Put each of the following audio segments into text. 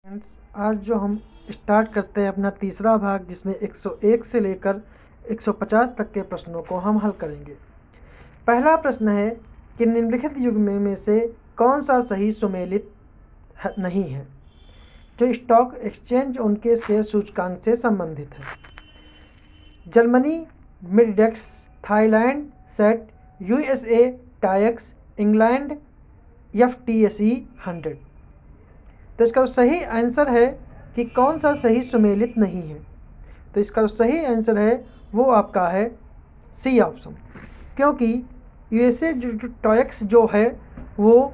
Friends, आज जो हम स्टार्ट करते हैं अपना तीसरा भाग, जिसमें 101 से लेकर 150 तक के प्रश्नों को हम हल करेंगे। पहला प्रश्न है कि निम्नलिखित युग्म में से कौन सा सही सुमेलित नहीं है। जो स्टॉक एक्सचेंज उनके शेयर सूचकांक से संबंधित है। जर्मनी मिडडेक्स, थाईलैंड सेट, यूएसए टाइक्स, इंग्लैंड FTSE 100। तो इसका सही आंसर है कि कौन सा सही सुमेलित नहीं है। तो इसका सही आंसर है वो आपका है सी ऑप्शन, क्योंकि यूएसए टॉयक्स जो है वो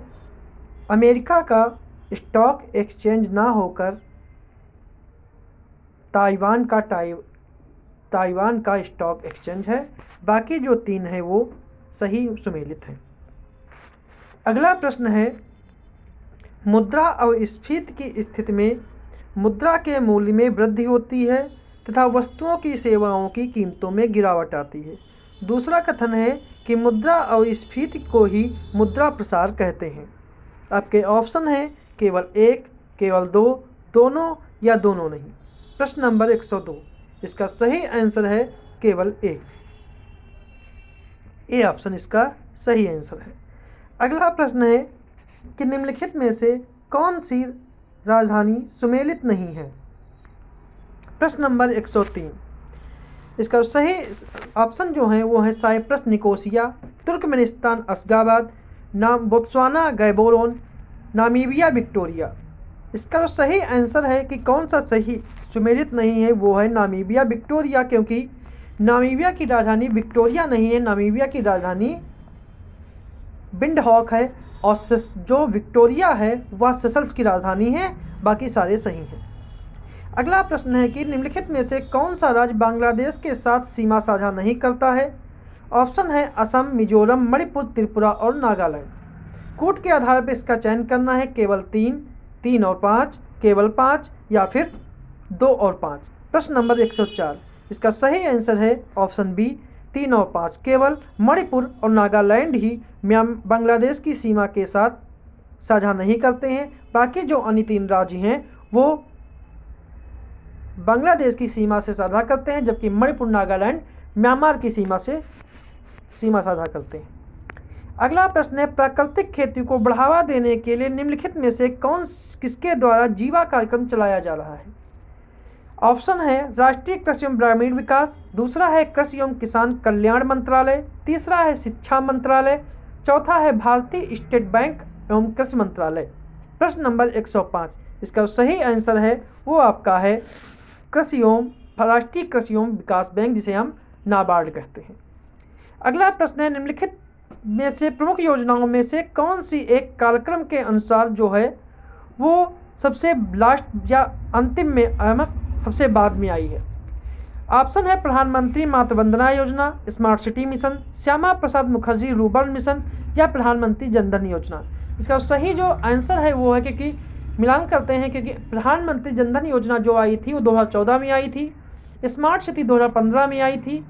अमेरिका का स्टॉक एक्सचेंज ना होकर ताइवान का स्टॉक एक्सचेंज है। बाकी जो तीन है वो सही सुमेलित हैं। अगला प्रश्न है, मुद्रा अपस्फीति की स्थिति में मुद्रा के मूल्य में वृद्धि होती है तथा वस्तुओं की सेवाओं की कीमतों में गिरावट आती है। दूसरा कथन है कि मुद्रा अपस्फीति को ही मुद्रा प्रसार कहते हैं। आपके ऑप्शन है केवल एक, केवल दो, दोनों या दोनों नहीं। प्रश्न नंबर 102, इसका सही आंसर है केवल एक। ए ऑप्शन इसका सही आंसर है। अगला प्रश्न है कि निम्नलिखित में से कौन सी राजधानी सुमेलित नहीं है। प्रश्न नंबर 103, इसका सही ऑप्शन जो है वो है Cyprus Nicosia, Turkmenistan Ashgabat, Botswana Gaborone, Namibia Victoria. इसका जो सही आंसर है कि कौन सा सही सुमेलित नहीं है वो है नामीबिया विक्टोरिया, क्योंकि नामीबिया की राजधानी विक्टोरिया नहीं है, नामीबिया की राजधानी विंडहॉक है और जो विक्टोरिया है वह सेशल्स की राजधानी है। बाकी सारे सही हैं। अगला प्रश्न है कि निम्नलिखित में से कौन सा राज्य बांग्लादेश के साथ सीमा साझा नहीं करता है। ऑप्शन है असम, मिजोरम, मणिपुर, त्रिपुरा और नागालैंड। कूट के आधार पर इसका चयन करना है, केवल 3, 3 और 5, केवल 5 या फिर 2 और 5। प्रश्न नंबर 104, इसका सही आंसर है ऑप्शन बी, 3 और 5। केवल मणिपुर और नागालैंड ही बांग्लादेश की सीमा के साथ साझा नहीं करते हैं। बाकी जो अन्य 3 राज्य हैं वो बांग्लादेश की सीमा से साझा करते हैं, जबकि मणिपुर, नागालैंड म्यांमार की सीमा से साझा करते हैं। अगला प्रश्न है, प्राकृतिक खेती को बढ़ावा देने के लिए निम्नलिखित में से किसके द्वारा जीवा कार्यक्रम चलाया जा रहा है। ऑप्शन है राष्ट्रीय कृषि एवं ग्रामीण विकास, दूसरा है कृषि एवं किसान कल्याण मंत्रालय, तीसरा है शिक्षा मंत्रालय, चौथा है भारतीय स्टेट बैंक एवं कृषि मंत्रालय। प्रश्न नंबर 105, इसका सही आंसर है वो आपका है राष्ट्रीय कृषि एवं विकास बैंक, जिसे हम नाबार्ड कहते हैं। अगला प्रश्न है, निम्नलिखित में से प्रमुख योजनाओं में से कौन सी एक कालक्रम के अनुसार जो है वो सबसे लास्ट या अंतिम में सबसे बाद में आई है। ऑप्शन है प्रधानमंत्री मातृ Vandana Yojana, smart city mission, Shyama Prasad Mukherjee rurban mission या प्रधानमंत्री जनधन योजना। इसका सही जो आंसर है वो है, क्योंकि मिलान करते हैं, क्योंकि प्रधानमंत्री जनधन योजना जो आई थी वो 2014 में आई थी, स्मार्ट सिटी 2015 में आई थी,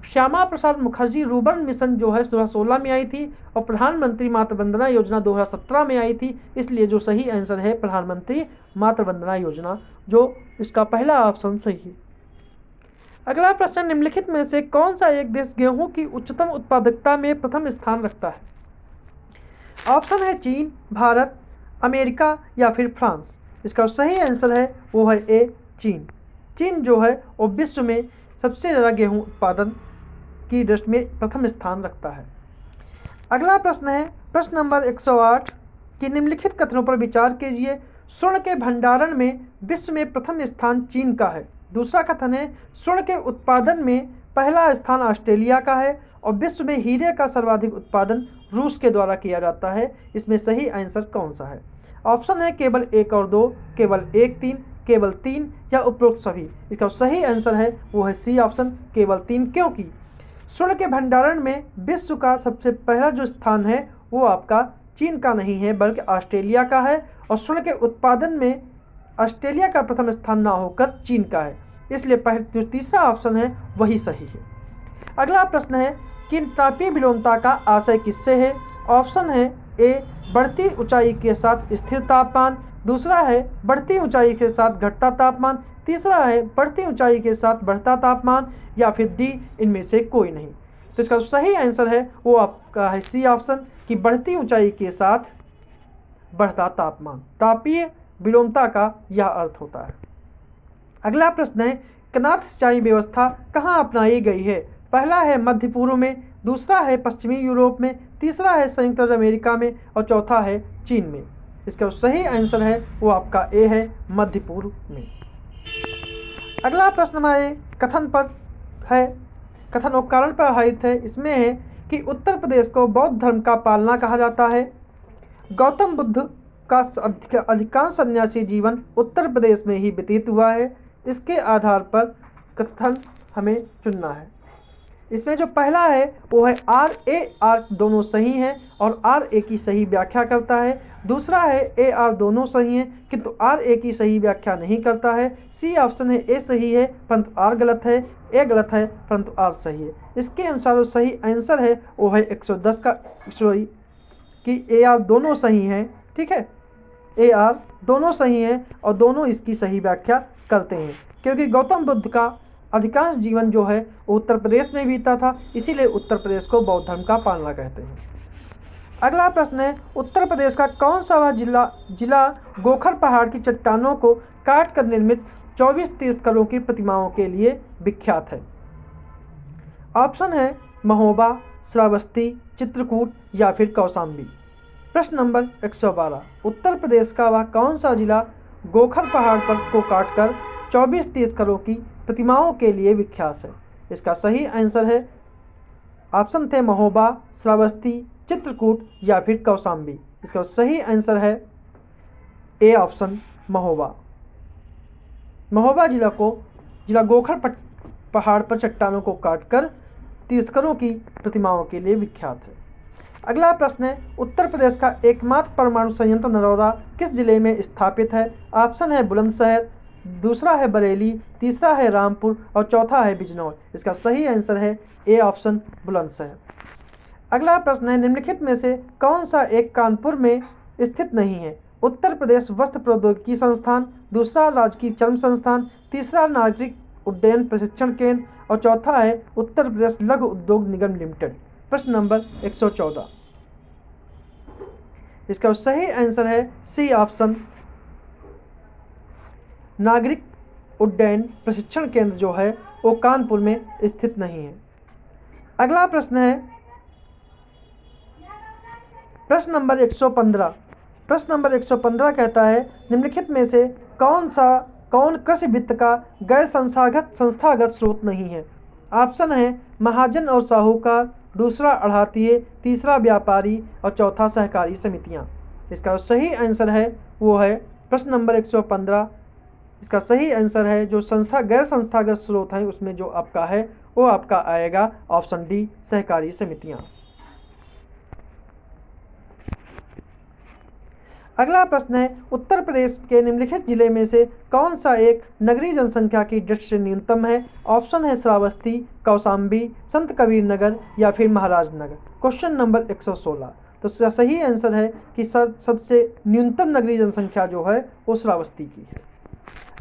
श्यामा प्रसाद मुखर्जी रूर्बन मिशन जो है 2016 में आई थी और प्रधानमंत्री मातृ वंदना योजना 2017 में आई थी। इसलिए जो सही आंसर है प्रधानमंत्री मातृ वंदना योजना, जो इसका पहला ऑप्शन सही है। अगला प्रश्न, निम्नलिखित में से कौन सा एक देश गेहूं की उच्चतम उत्पादकता में प्रथम स्थान रखता है। ऑप्शन है चीन, भारत, अमेरिका या फिर फ्रांस। इसका सही आंसर है वो है ए, चीन। चीन जो है वो विश्व में सबसे ज़्यादा गेहूं उत्पादन की दृष्टि में प्रथम स्थान रखता है। अगला प्रश्न है प्रश्न नंबर 108 कि निम्नलिखित कथनों पर विचार कीजिए। स्वर्ण के भंडारण में विश्व में प्रथम स्थान चीन का है। दूसरा कथन है स्वर्ण के उत्पादन में पहला स्थान ऑस्ट्रेलिया का है और विश्व में हीरे का सर्वाधिक उत्पादन रूस के द्वारा किया जाता है। इसमें सही आंसर कौन सा है। ऑप्शन है केवल 1 और 2, केवल 1, 3, केवल 3 या उपरोक्त सभी। इसका सही आंसर है वो है सी ऑप्शन, केवल 3, क्योंकि स्वर्ण के भंडारण में विश्व का सबसे पहला जो स्थान है वो आपका चीन का नहीं है बल्कि ऑस्ट्रेलिया का है, और स्वर्ण के उत्पादन में ऑस्ट्रेलिया का प्रथम स्थान ना होकर चीन का है। इसलिए जो तीसरा ऑप्शन है वही सही है। अगला प्रश्न है कि तापीय विलोमता का आशय किससे है। ऑप्शन है ए, बढ़ती ऊंचाई के साथ स्थिर तापमान, दूसरा है बढ़ती ऊंचाई के साथ घटता तापमान, तीसरा है बढ़ती ऊंचाई के साथ बढ़ता तापमान, या फिर डी इनमें से कोई नहीं। तो इसका सही आंसर है वो आपका है सी ऑप्शन कि बढ़ती ऊंचाई के साथ बढ़ता तापमान। तापीय विलोमता का यह अर्थ होता है। अगला प्रश्न है कनात सिंचाई व्यवस्था कहाँ अपनाई गई है? पहला है मध्य पूर्व में, दूसरा है पश्चिमी यूरोप में, तीसरा है संयुक्त राज्य अमेरिका में और चौथा है चीन में। इसका सही आंसर है वो आपका ए है मध्य पूर्व में। अगला प्रश्न हमारे कथन पर है, कथन और कारण पर आधारित है। इसमें है कि उत्तर प्रदेश को बौद्ध धर्म का पालना कहा जाता है। गौतम बुद्ध का अधिकांश सन्यासी जीवन उत्तर प्रदेश में ही व्यतीत हुआ है। इसके आधार पर कथन हमें चुनना है। इसमें जो पहला है वो है आर ए आर दोनों सही हैं और आर ए की सही व्याख्या करता है। दूसरा है ए आर दोनों सही हैं किंतु आर ए की सही व्याख्या नहीं करता है। सी ऑप्शन है ए सही है परंतु आर गलत है, ए गलत है परंतु आर सही है। इसके अनुसार जो सही आंसर है वो है 110 का कि ए आर दोनों सही हैं। ठीक है, ए आर दोनों सही हैं और दोनों इसकी सही व्याख्या करते हैं, क्योंकि गौतम बुद्ध का अधिकांश जीवन जो है वो उत्तर प्रदेश में बीता था, इसीलिए उत्तर प्रदेश को बौद्ध धर्म का पालना कहते हैं। अगला प्रश्न है उत्तर प्रदेश का कौन सा वह जिला गोखर पहाड़ की चट्टानों को काट कर निर्मित 24 तीर्थंकरों की प्रतिमाओं के लिए विख्यात है? ऑप्शन है महोबा, श्रावस्ती, चित्रकूट या फिर कौशाम्बी। प्रश्न नंबर 112 उत्तर प्रदेश का वह कौन सा जिला गोखर पहाड़ पर को काटकर 24 तीर्थंकरों की प्रतिमाओं के लिए विख्यात है? इसका सही आंसर है ऑप्शन थे महोबा, श्रावस्ती, चित्रकूट या फिर कौशाम्बी। इसका सही आंसर है ए ऑप्शन महोबा। महोबा जिला गोखर पहाड़ पर चट्टानों को काटकर तीर्थंकरों की प्रतिमाओं के लिए विख्यात है। अगला प्रश्न है उत्तर प्रदेश का एकमात्र परमाणु संयंत्र नरौरा किस जिले में स्थापित है? ऑप्शन है बुलंदशहर, दूसरा है बरेली, तीसरा है रामपुर और चौथा है बिजनौर। इसका सही आंसर है ए ऑप्शन बुलंदशहर। अगला प्रश्न है निम्नलिखित में से कौन सा एक कानपुर में स्थित नहीं है? उत्तर प्रदेश वस्त्र प्रौद्योगिकी संस्थान, दूसरा राजकीय चर्म संस्थान, तीसरा नागरिक उड्डयन प्रशिक्षण केंद्र और चौथा है उत्तर प्रदेश लघु उद्योग निगम लिमिटेड। प्रश्न नंबर 114 इसका सही आंसर है सी ऑप्शन नागरिक उड्डयन प्रशिक्षण केंद्र जो है वो कानपुर में स्थित नहीं है। अगला प्रश्न है प्रश्न नंबर 115। प्रश्न नंबर 115 कहता है निम्नलिखित में से कौन कृषि वित्त का गैर संस्थागत स्रोत नहीं है? ऑप्शन है महाजन और साहूकार, दूसरा आढ़तिये, तीसरा व्यापारी और चौथा सहकारी समितियां। इसका सही आंसर है वो है प्रश्न नंबर 115। इसका सही आंसर है जो गैर संस्थागत स्रोत हैं उसमें जो आपका है वो आपका आएगा ऑप्शन डी सहकारी समितियां। अगला प्रश्न है उत्तर प्रदेश के निम्नलिखित जिले में से कौन सा एक नगरीय जनसंख्या की दृष्टि से न्यूनतम है? ऑप्शन है श्रावस्ती, कौशाम्बी, संत कबीर नगर या फिर महाराजनगर। Question number 116। तो सही आंसर है कि सबसे न्यूनतम नगरीय जनसंख्या जो है वो श्रावस्ती की है।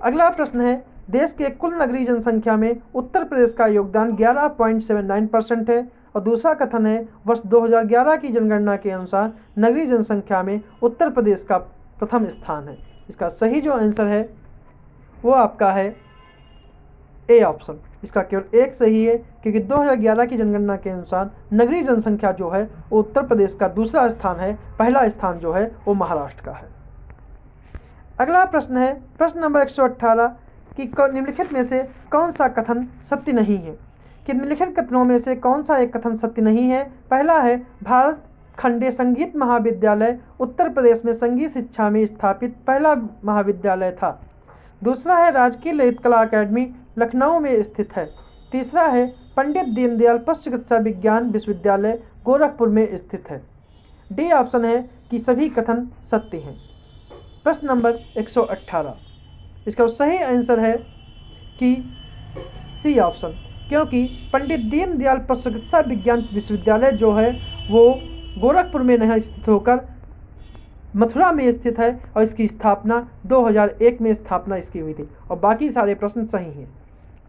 अगला प्रश्न है देश के कुल नगरीय जनसंख्या में उत्तर प्रदेश का योगदान 11.79% है और दूसरा कथन है वर्ष 2011 की जनगणना के अनुसार नगरीय जनसंख्या में उत्तर प्रदेश का प्रथम स्थान है। इसका सही जो आंसर है वो आपका है ए ऑप्शन। इसका केवल एक सही है क्योंकि 2011 की जनगणना के अनुसार नगरीय जनसंख्या जो है वो उत्तर प्रदेश का दूसरा स्थान है, पहला स्थान जो है वो महाराष्ट्र का है। अगला प्रश्न है प्रश्न नंबर 118 कि निम्नलिखित में से कौन सा कथन सत्य नहीं है? कि निम्नलिखित कथनों में से कौन सा एक कथन सत्य नहीं है? पहला है भारत खंडे संगीत महाविद्यालय उत्तर प्रदेश में संगीत शिक्षा में स्थापित पहला महाविद्यालय था। दूसरा है राजकीय ललित कला अकादमी लखनऊ में स्थित है। तीसरा है पंडित दीनदयाल पशु चिकित्सा विज्ञान विश्वविद्यालय गोरखपुर में स्थित है। डी ऑप्शन है कि सभी कथन सत्य हैं। प्रश्न नंबर 118 इसका सही आंसर है कि सी ऑप्शन, क्योंकि पंडित दीनदयाल पशु चिकित्सा विज्ञान विश्वविद्यालय जो है वो गोरखपुर में नहीं स्थित होकर मथुरा में स्थित है और इसकी स्थापना 2001 में स्थापना इसकी हुई थी। और बाकी सारे प्रश्न सही हैं।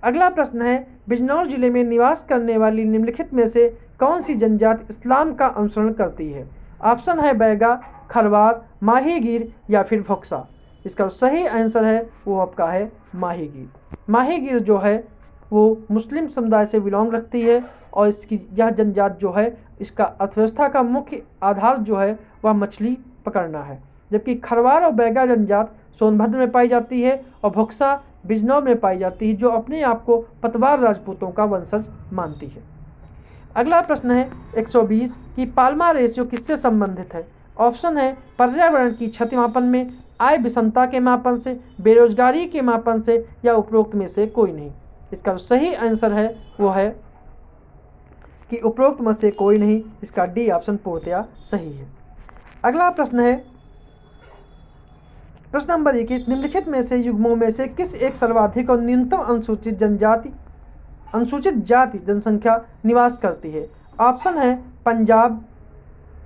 अगला प्रश्न है, बिजनौर जिले में निवास करने वाली निम्नलिखित में से कौन सी जनजाति इस्लाम का अनुसरण करती है? ऑप्शन है बैगा, खरवार, माहीगीर या फिर भोक्सा। इसका सही आंसर है वो आपका है माहीगीर। माहीगीर जो है वो मुस्लिम समुदाय से बिलोंग रखती है और इसकी यह जनजाति जो है इसका अर्थव्यवस्था का मुख्य आधार जो है वह मछली पकड़ना है। जबकि खरवार और बैगा जनजाति सोनभद्र में पाई जाती है और भोक्सा बिजनौर में पाई जाती है, जो अपने आप को पतवार राजपूतों का वंशज मानती है। अगला प्रश्न है 120 कि पाल्मा रेशियो किससे संबंधित है? ऑप्शन है पर्यावरण की क्षति मापन में, आय विषमता के मापन से, बेरोजगारी के मापन से या उपरोक्त में से कोई नहीं। इसका सही आंसर है वो है कि उपरोक्त में से कोई नहीं। इसका डी ऑप्शन पूर्णतया सही है। अगला प्रश्न है प्रश्न नंबर 21, निम्नलिखित में से युग्मों में से किस एक सर्वाधिक और न्यूनतम अनुसूचित जाति जनसंख्या निवास करती है? ऑप्शन है पंजाब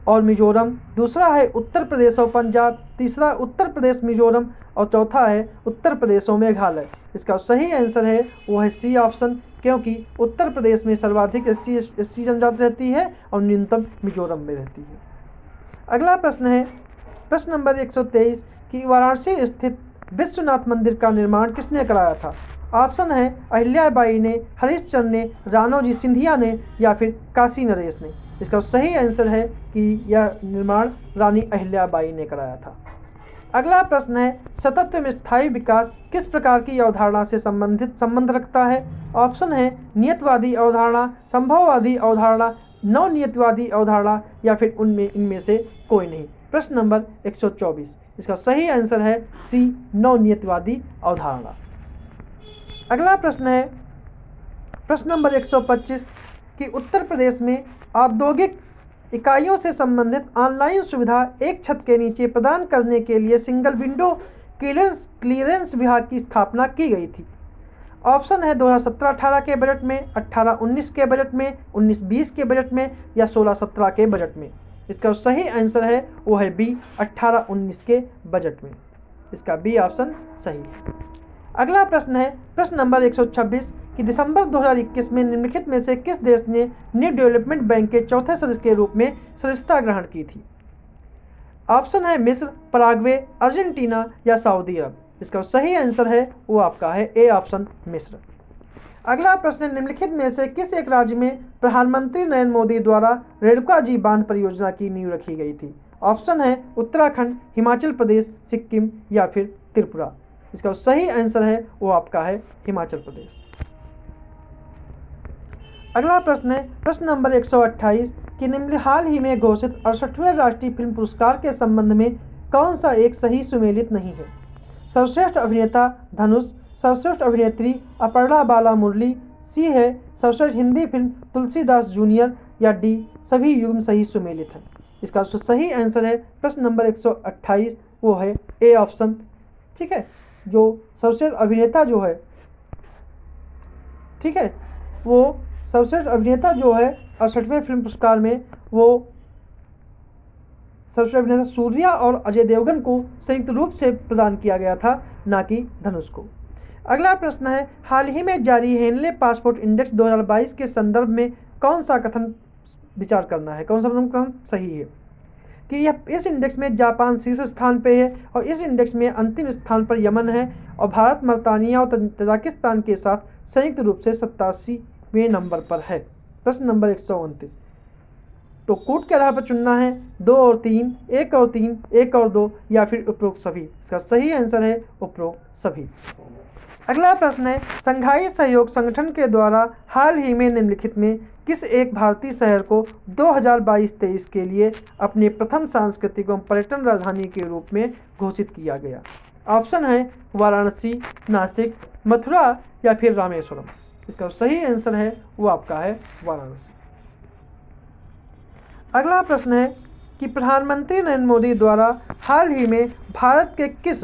और मिजोरम, दूसरा है उत्तर प्रदेश और पंजाब, तीसरा उत्तर प्रदेश मिजोरम और चौथा है उत्तर प्रदेश और मेघालय। इसका सही आंसर है वो है सी ऑप्शन, क्योंकि उत्तर प्रदेश में सर्वाधिक एससी जनजाति रहती है और न्यूनतम मिजोरम में रहती है। अगला प्रश्न है प्रश्न नंबर 123 कि वाराणसी स्थित विश्वनाथ मंदिर का निर्माण किसने कराया था? ऑप्शन है अहिल्याबाई ने, हरिश्चंद्र ने, राणोजी सिंधिया ने या फिर काशी नरेश ने। इसका सही आंसर है कि यह निर्माण रानी अहिल्याबाई ने कराया था। अगला प्रश्न है सतत में स्थायी विकास किस प्रकार की अवधारणा से संबंध रखता है? ऑप्शन है नियतवादी अवधारणा, संभववादी अवधारणा, नवनियतवादी अवधारणा या फिर इनमें से कोई नहीं। प्रश्न नंबर 124, इसका सही आंसर है सी नवनियतवादी अवधारणा। अगला प्रश्न है प्रश्न नंबर 125 कि उत्तर प्रदेश में औद्योगिक इकाइयों से संबंधित ऑनलाइन सुविधा एक छत के नीचे प्रदान करने के लिए सिंगल विंडो क्लियरेंस विभाग की स्थापना की गई थी। ऑप्शन है 2017-18 के बजट में, 18-19 के बजट में, 19-20 के बजट में या 16-17 के बजट में। इसका सही आंसर है वो है बी 18-19 के बजट में। इसका बी ऑप्शन सही है। अगला प्रश्न है प्रश्न नंबर 126 कि दिसंबर 2021 में निम्नलिखित में से किस देश ने न्यू डेवलपमेंट बैंक के चौथे सदस्य के रूप में सदस्यता ग्रहण की थी? ऑप्शन है मिस्र, पराग्वे, अर्जेंटीना या सऊदी अरब। इसका सही आंसर है वो आपका है ए ऑप्शन मिस्र। अगला प्रश्न है निम्नलिखित में से किस एक राज्य में प्रधानमंत्री नरेंद्र मोदी द्वारा रेणुका जी बांध परियोजना की नींव रखी गई थी? ऑप्शन है उत्तराखंड, हिमाचल प्रदेश, सिक्किम या फिर त्रिपुरा। इसका सही आंसर है वो आपका है हिमाचल प्रदेश। अगला प्रश्न है प्रश्न नंबर 128 कि निम्न हाल ही में घोषित 68वें राष्ट्रीय फिल्म पुरस्कार के संबंध में कौन सा एक सही सुमेलित नहीं है? सर्वश्रेष्ठ अभिनेता धनुष, सर्वश्रेष्ठ अभिनेत्री अपर्णा बाला मुरली, सी है सर्वश्रेष्ठ हिंदी फिल्म तुलसीदास जूनियर या डी सभी युग्म सही सुमेलित है। इसका सही आंसर है प्रश्न नंबर 128 वो है ए ऑप्शन। ठीक है, जो सर्वश्रेष्ठ अभिनेता जो है, ठीक है, वो सर्वश्रेष्ठ अभिनेता जो है 68वें फिल्म पुरस्कार में वो सर्वश्रेष्ठ अभिनेता सूर्या और अजय देवगन को संयुक्त रूप से प्रदान किया गया था, ना कि धनुष को। अगला प्रश्न है हाल ही में जारी हेनले पासपोर्ट इंडेक्स 2022 के संदर्भ में कौन सा कथन विचार करना है, कौन सा कथन सही है? कि यह इस इंडेक्स में जापान शीर्ष स्थान पे है और इस इंडेक्स में अंतिम स्थान पर यमन है और भारत मर्तानिया और तजाकिस्तान के साथ संयुक्त रूप से 87वें नंबर पर है। प्रश्न नंबर 129, तो कूट के आधार पर चुनना है 2 और 3, 1 और 3, 1 और 2 या फिर उपरोक्त सभी। इसका सही आंसर है उपरोक्त सभी। अगला प्रश्न है संघाई सहयोग संगठन के द्वारा हाल ही में निम्नलिखित में किस एक भारतीय शहर को 2022-23 के लिए अपने प्रथम सांस्कृतिक एवं पर्यटन राजधानी के रूप में घोषित किया गया? ऑप्शन है वाराणसी, नासिक, मथुरा या फिर रामेश्वरम। इसका सही आंसर है वो आपका है वाराणसी। अगला प्रश्न है कि प्रधानमंत्री नरेंद्र मोदी द्वारा हाल ही में भारत के किस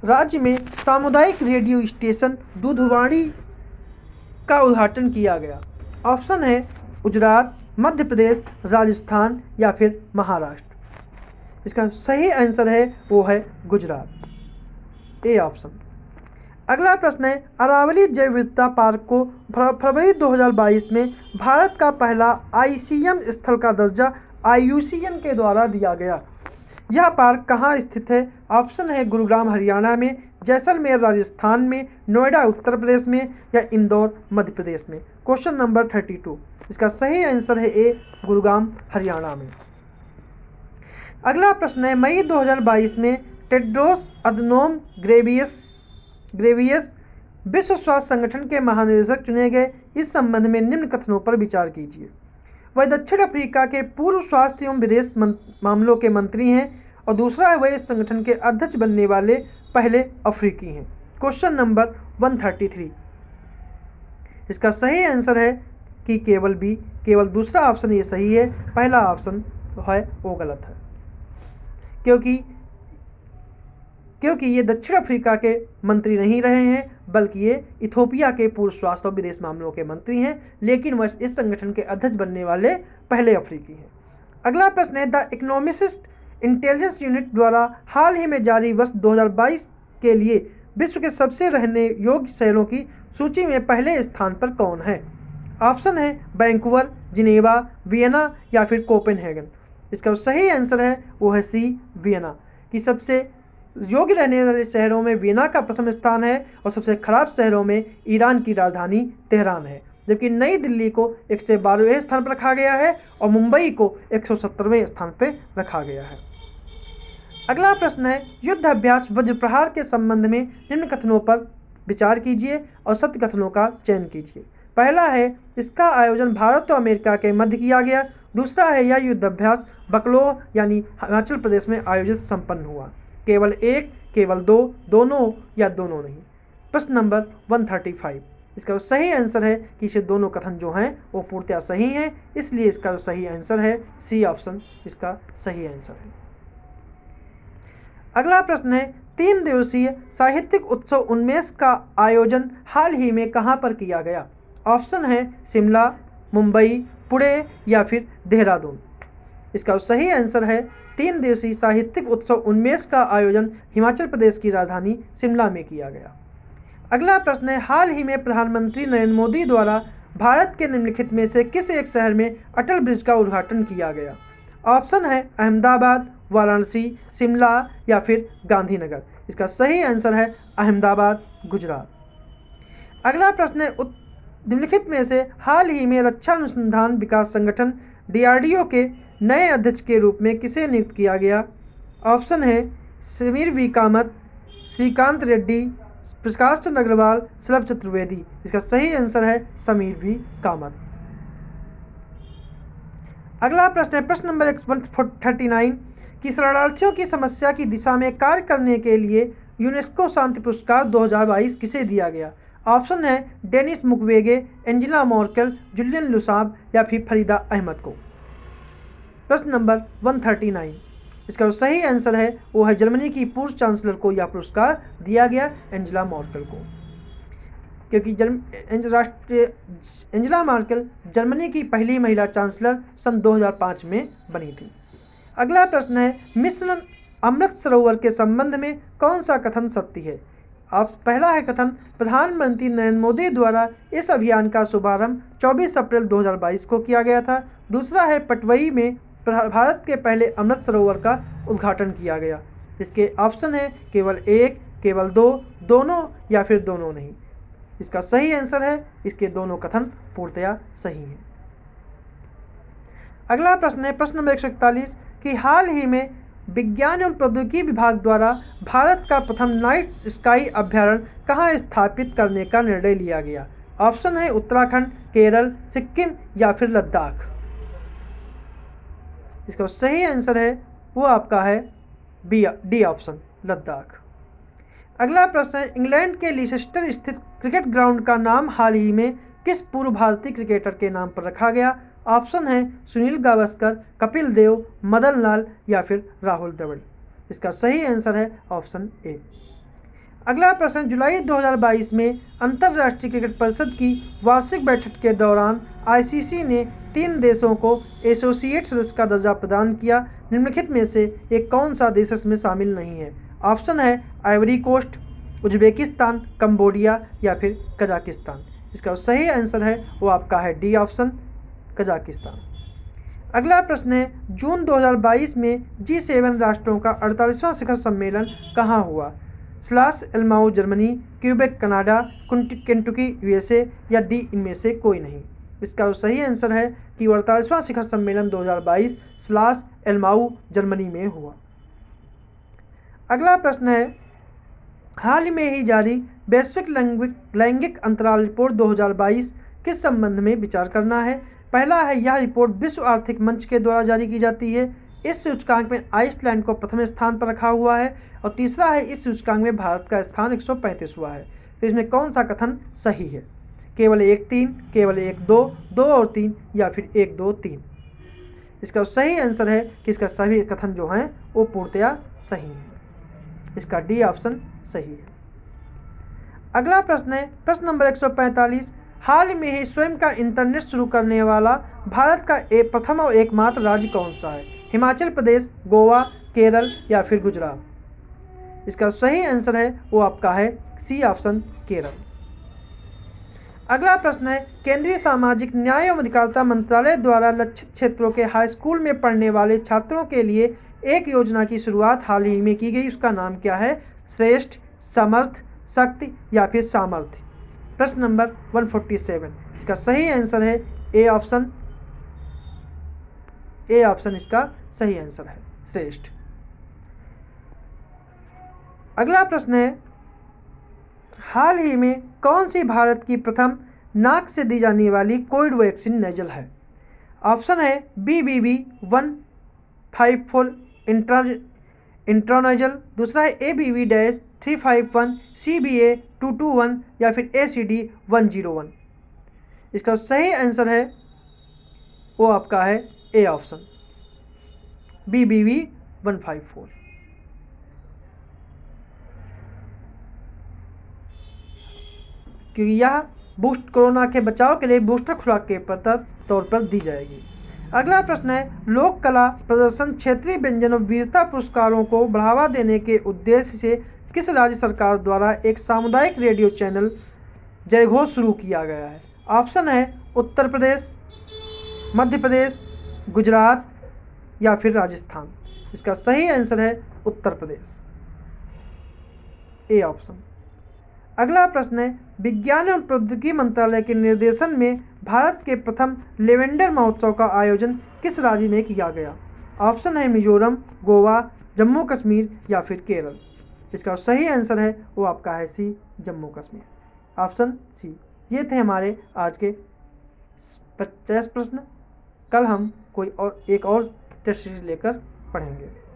राज्य में सामुदायिक रेडियो स्टेशन दूधवाणी का उद्घाटन किया गया? ऑप्शन है गुजरात, मध्य प्रदेश, राजस्थान या फिर महाराष्ट्र। इसका सही आंसर है वो है गुजरात, ए ऑप्शन। अगला प्रश्न है, अरावली जैव विविधता पार्क को फरवरी 2022 में भारत का पहला ICM स्थल का दर्जा IUCN के द्वारा दिया गया। यह पार्क कहाँ स्थित है? ऑप्शन है गुरुग्राम हरियाणा में, जैसलमेर राजस्थान में, नोएडा उत्तर प्रदेश में या इंदौर मध्य प्रदेश में। क्वेश्चन नंबर 32, इसका सही आंसर है ए गुरुग्राम हरियाणा में। अगला प्रश्न है, मई 2022 में टेड्रोस अधनोम ग्रेवियस विश्व स्वास्थ्य संगठन के महानिदेशक चुने गए। इस संबंध में निम्न कथनों पर विचार कीजिए। वह दक्षिण अफ्रीका के पूर्व स्वास्थ्य एवं विदेश मामलों के मंत्री हैं और दूसरा है वह इस संगठन के अध्यक्ष बनने वाले पहले अफ्रीकी हैं। क्वेश्चन नंबर 133, इसका सही आंसर है कि केवल बी, केवल दूसरा ऑप्शन ये सही है, पहला ऑप्शन है वो गलत है, क्योंकि ये दक्षिण अफ्रीका के मंत्री नहीं रहे हैं, बल्कि ये इथोपिया के पूर्व स्वास्थ्य और विदेश मामलों के मंत्री हैं, लेकिन वह इस संगठन के अध्यक्ष बनने वाले पहले अफ्रीकी हैं। अगला प्रश्न है, द इकोनॉमिस्ट इंटेलिजेंस यूनिट द्वारा हाल ही में जारी वर्ष 2022 के लिए विश्व के सबसे रहने योग्य शहरों की सूची में पहले स्थान पर कौन है? ऑप्शन है वैंकूवर, जिनेवा, वियना या फिर कोपेनहेगन। इसका सही आंसर है वो है सी, वियना। कि सबसे योग्य रहने वाले शहरों में वियना का प्रथम स्थान है और सबसे खराब शहरों में ईरान की राजधानी तेहरान है, जबकि नई दिल्ली को 112वें स्थान पर रखा गया है और मुंबई को 170वें स्थान पर रखा गया है। अगला प्रश्न है, युद्ध अभ्यास वज्रप्रहार के संबंध में निम्न कथनों पर विचार कीजिए और सत्य कथनों का चयन कीजिए। पहला है, इसका आयोजन भारत और अमेरिका के मध्य किया गया। दूसरा है, यह युद्ध अभ्यास बकलोह यानी हिमाचल प्रदेश में आयोजित संपन्न हुआ। केवल एक, केवल दो, दोनों या दोनों नहीं। प्रश्न नंबर 135, इसका जो सही आंसर है कि इसे दोनों कथन जो हैं वो पूर्णतः सही हैं, इसलिए इसका जो सही आंसर है सी ऑप्शन इसका सही आंसर है। अगला प्रश्न है, 3 दिवसीय साहित्यिक उत्सव उन्मेष का आयोजन हाल ही में कहां पर किया गया? ऑप्शन है शिमला, मुंबई, पुणे या फिर देहरादून। इसका सही आंसर है 3 दिवसीय साहित्यिक उत्सव उन्मेष का आयोजन हिमाचल प्रदेश की राजधानी शिमला में किया गया। अगला प्रश्न है, हाल ही में प्रधानमंत्री नरेंद्र मोदी द्वारा भारत के निम्नलिखित में से किस एक शहर में अटल ब्रिज का उद्घाटन किया गया? ऑप्शन है अहमदाबाद, वाराणसी, शिमला या फिर गांधीनगर। इसका सही आंसर है अहमदाबाद, गुजरात। अगला प्रश्न है, निम्नलिखित में से हाल ही में रक्षा अनुसंधान विकास संगठन DRDO के नए अध्यक्ष के रूप में किसे नियुक्त किया गया? ऑप्शन है समीर वी कामत, श्रीकांत रेड्डी, प्रकाश चंद्र अग्रवाल, शलभ चतुर्वेदी। इसका सही आंसर है समीर वी कामत। अगला प्रश्न है, प्रश्न नंबर 139 कि शरणार्थियों की समस्या की दिशा में कार्य करने के लिए यूनेस्को शांति पुरस्कार 2022 किसे दिया गया? ऑप्शन है डेनिस मुक्वेगे, एंजेला मर्केल, जुलियन लुसाब या फिर फरीदा अहमद को। प्रश्न नंबर 139, इसका जो सही आंसर है वो है जर्मनी की पूर्व चांसलर को यह पुरस्कार दिया गया, एंजेला मर्केल को, क्योंकि एंजेला मर्केल जर्मनी की पहली महिला चांसलर सन 2005 में बनी थी। अगला प्रश्न है, मिशन अमृत सरोवर के संबंध में कौन सा कथन सत्य है? पहला है कथन, प्रधानमंत्री नरेंद्र मोदी द्वारा इस अभियान का शुभारंभ 24 अप्रैल 2022 को किया गया था। दूसरा है, पटवई में भारत के पहले अमृत सरोवर का उद्घाटन किया गया। इसके ऑप्शन है केवल एक, केवल दो, दोनों या फिर दोनों नहीं। इसका सही आंसर है इसके दोनों कथन पूर्णतया सही हैं। अगला प्रश्न है, प्रश्न नंबर 141 कि हाल ही में विज्ञान एवं प्रौद्योगिकी विभाग द्वारा भारत का प्रथम नाइट स्काई अभ्यारण्य कहाँ स्थापित करने का निर्णय लिया गया? ऑप्शन है उत्तराखंड, केरल, सिक्किम या फिर लद्दाख। इसका सही आंसर है वो आपका है डी ऑप्शन, लद्दाख। अगला प्रश्न है, इंग्लैंड के लीसेस्टर स्थित क्रिकेट ग्राउंड का नाम हाल ही में किस पूर्व भारतीय क्रिकेटर के नाम पर रखा गया? ऑप्शन है सुनील गावस्कर, कपिल देव, मदन लाल या फिर राहुल द्रविड़। इसका सही आंसर है ऑप्शन ए। अगला प्रश्न, जुलाई 2022 में अंतर्राष्ट्रीय क्रिकेट परिषद की वार्षिक बैठक के दौरान ICC ने 3 देशों को एसोसिएट सदस्य का दर्जा प्रदान किया। निम्नलिखित में से एक कौन सा देश इसमें शामिल नहीं है? ऑप्शन है आइवरी कोस्ट, उज्बेकिस्तान, कंबोडिया या फिर कजाकिस्तान। इसका सही आंसर है वो आपका है डी ऑप्शन, कजाकिस्तान। अगला प्रश्न है, जून 2022 में G7 राष्ट्रों का 48वां शिखर सम्मेलन कहाँ हुआ? Schloss Elmau Germany, Quebec Canada, Kentucky USA या डी इनमें से कोई नहीं। इसका सही आंसर है कि 48वां शिखर सम्मेलन 2022 स्लास एल्माउ जर्मनी में हुआ। अगला प्रश्न है, हाल में ही जारी वैश्विक लैंगिक अंतराल रिपोर्ट 2022 किस संबंध में विचार करना है? पहला है, यह रिपोर्ट विश्व आर्थिक मंच के द्वारा जारी की जाती है। इस सूचकांक में आइसलैंड को प्रथम स्थान पर रखा हुआ है। और तीसरा है, इस सूचकांक में भारत का स्थान 135वां है। तो इसमें कौन सा कथन सही है? केवल 1-3, केवल 1-2, 2 और 3 या फिर 1-2-3। इसका सही आंसर है कि इसका सभी कथन जो हैं वो पूर्णतया सही है। इसका डी ऑप्शन सही है। अगला प्रश्न है, प्रश्न नंबर 145, हाल में ही स्वयं का इंटरनेट शुरू करने वाला भारत का प्रथम और एकमात्र राज्य कौन सा है? हिमाचल प्रदेश, गोवा, केरल या फिर गुजरात। इसका सही आंसर है वो आपका है सी ऑप्शन, केरल। अगला प्रश्न है, केंद्रीय सामाजिक न्याय एवं अधिकारिता मंत्रालय द्वारा लक्षित क्षेत्रों के हाई स्कूल में पढ़ने वाले छात्रों के लिए एक योजना की शुरुआत हाल ही में की गई। उसका नाम क्या है? श्रेष्ठ, समर्थ, शक्ति या फिर सामर्थ्य। प्रश्न नंबर 147। इसका सही आंसर है ए ऑप्शन, ए ऑप्शन इसका सही आंसर है, श्रेष्ठ। अगला प्रश्न है, हाल ही में कौन सी भारत की प्रथम नाक से दी जाने वाली कोविड वैक्सीन नेजल है? ऑप्शन है BBV154 इंट्रानेजल, दूसरा है ABV-351, CBA221 या फिर ACD101। इसका सही आंसर है वो आपका है ए ऑप्शन, BBV154। क्योंकि यह कोरोना के बचाव के लिए बूस्टर खुराक के तौर पर दी जाएगी। अगला प्रश्न है, लोक कला प्रदर्शन क्षेत्रीय व्यंजन और वीरता पुरस्कारों को बढ़ावा देने के उद्देश्य से किस राज्य सरकार द्वारा एक सामुदायिक रेडियो चैनल जयघोष शुरू किया गया है? ऑप्शन है उत्तर प्रदेश, मध्य प्रदेश, गुजरात या फिर राजस्थान। इसका सही आंसर है उत्तर प्रदेश, ए ऑप्शन। अगला प्रश्न है, विज्ञान एवं प्रौद्योगिकी मंत्रालय के निर्देशन में भारत के प्रथम लेवेंडर महोत्सव का आयोजन किस राज्य में किया गया? ऑप्शन है मिजोरम, गोवा, जम्मू कश्मीर या फिर केरल। इसका सही आंसर है वो आपका है सी, जम्मू कश्मीर, ऑप्शन सी। ये थे हमारे आज के 50 प्रश्न। कल हम कोई और एक और टेस्ट सीरीज लेकर पढ़ेंगे।